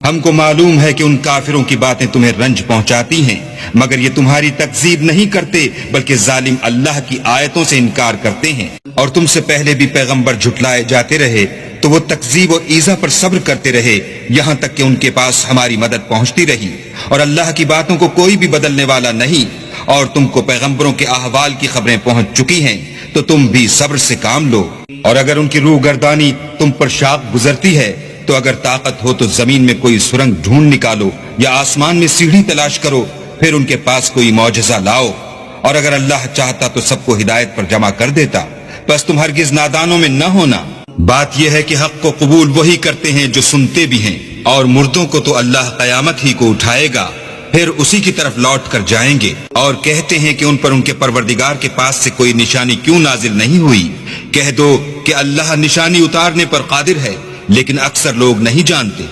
ہم کو معلوم ہے کہ ان کافروں کی باتیں تمہیں رنج پہنچاتی ہیں، مگر یہ تمہاری تکذیب نہیں کرتے بلکہ ظالم اللہ کی آیتوں سے انکار کرتے ہیں۔ اور تم سے پہلے بھی پیغمبر جھٹلائے جاتے رہے تو وہ تکذیب و ایذا پر صبر کرتے رہے، یہاں تک کہ ان کے پاس ہماری مدد پہنچتی رہی، اور اللہ کی باتوں کو کوئی بھی بدلنے والا نہیں۔ اور تم کو پیغمبروں کے احوال کی خبریں پہنچ چکی ہیں تو تم بھی صبر سے کام لو۔ اور اگر ان کی روح گردانی تم پر شاق گزرتی ہے تو اگر طاقت ہو تو زمین میں کوئی سرنگ ڈھونڈ نکالو یا آسمان میں سیڑھی تلاش کرو، پھر ان کے پاس کوئی معجزہ لاؤ۔ اور اگر اللہ چاہتا تو سب کو ہدایت پر جمع کر دیتا، بس تم ہرگز نادانوں میں نہ ہونا۔ بات یہ ہے کہ حق کو قبول وہی کرتے ہیں جو سنتے بھی ہیں، اور مردوں کو تو اللہ قیامت ہی کو اٹھائے گا، پھر اسی کی طرف لوٹ کر جائیں گے۔ اور کہتے ہیں کہ ان پر ان کے پروردگار کے پاس سے کوئی نشانی کیوں نازل نہیں ہوئی؟ کہہ دو کہ اللہ نشانی اتارنے پر قادر ہے، لیکن اکثر لوگ نہیں جانتے۔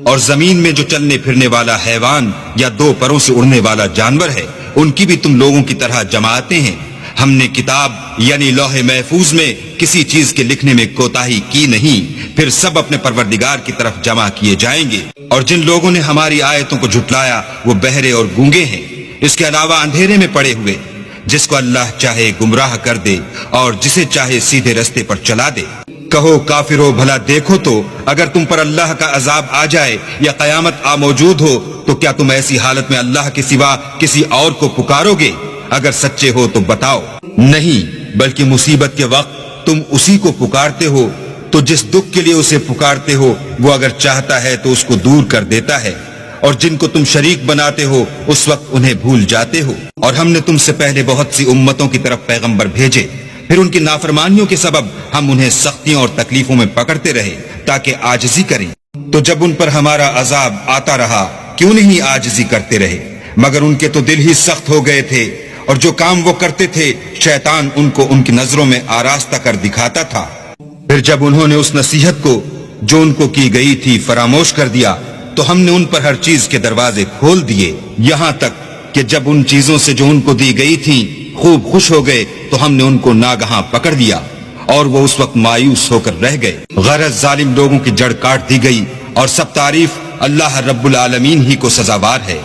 اور زمین میں جو چلنے پھرنے والا حیوان یا دو پروں سے اڑنے والا جانور ہے، ان کی بھی تم لوگوں کی طرح جماعتیں ہیں۔ ہم نے کتاب یعنی لوح محفوظ میں کسی چیز کے لکھنے میں کوتاہی کی نہیں، پھر سب اپنے پروردگار کی طرف جمع کیے جائیں گے۔ اور جن لوگوں نے ہماری آیتوں کو جھٹلایا وہ بہرے اور گونگے ہیں، اس کے علاوہ اندھیرے میں پڑے ہوئے۔ جس کو اللہ چاہے گمراہ کر دے اور جسے چاہے سیدھے رستے پر چلا دے۔ کہو کافرو بھلا دیکھو تو اگر تم پر اللہ کا عذاب آ جائے یا قیامت آ موجود ہو تو کیا تم ایسی حالت میں اللہ کے سوا کسی اور کو پکارو گے؟ اگر سچے ہو تو بتاؤ۔ نہیں، بلکہ مصیبت کے وقت تم اسی کو پکارتے ہو تو جس دکھ کے لیے اسے پکارتے ہو وہ اگر چاہتا ہے تو اس کو دور کر دیتا ہے، اور جن کو تم شریک بناتے ہو اس وقت انہیں بھول جاتے ہو۔ اور ہم نے تم سے پہلے بہت سی امتوں کی طرف پیغمبر بھیجے، پھر ان کی نافرمانیوں کے سبب ہم انہیں سختیوں اور تکلیفوں میں پکڑتے رہے تاکہ عاجزی کریں۔ تو جب ان پر ہمارا عذاب آتا رہا کیوں نہیں عاجزی کرتے رہے؟ مگر ان کے تو دل ہی سخت ہو گئے تھے، اور جو کام وہ کرتے تھے شیطان ان کو ان کی نظروں میں آراستہ کر دکھاتا تھا۔ پھر جب انہوں نے اس نصیحت کو جو ان کو کی گئی تھی فراموش کر دیا تو ہم نے ان پر ہر چیز کے دروازے کھول دیے، یہاں تک کہ جب ان چیزوں سے جو ان کو دی گئی تھی خوب خوش ہو گئے تو ہم نے ان کو ناگہاں پکڑ لیا، اور وہ اس وقت مایوس ہو کر رہ گئے۔ غرض ظالم لوگوں کی جڑ کاٹ دی گئی، اور سب تعریف اللہ رب العالمین ہی کو سزاوار ہے۔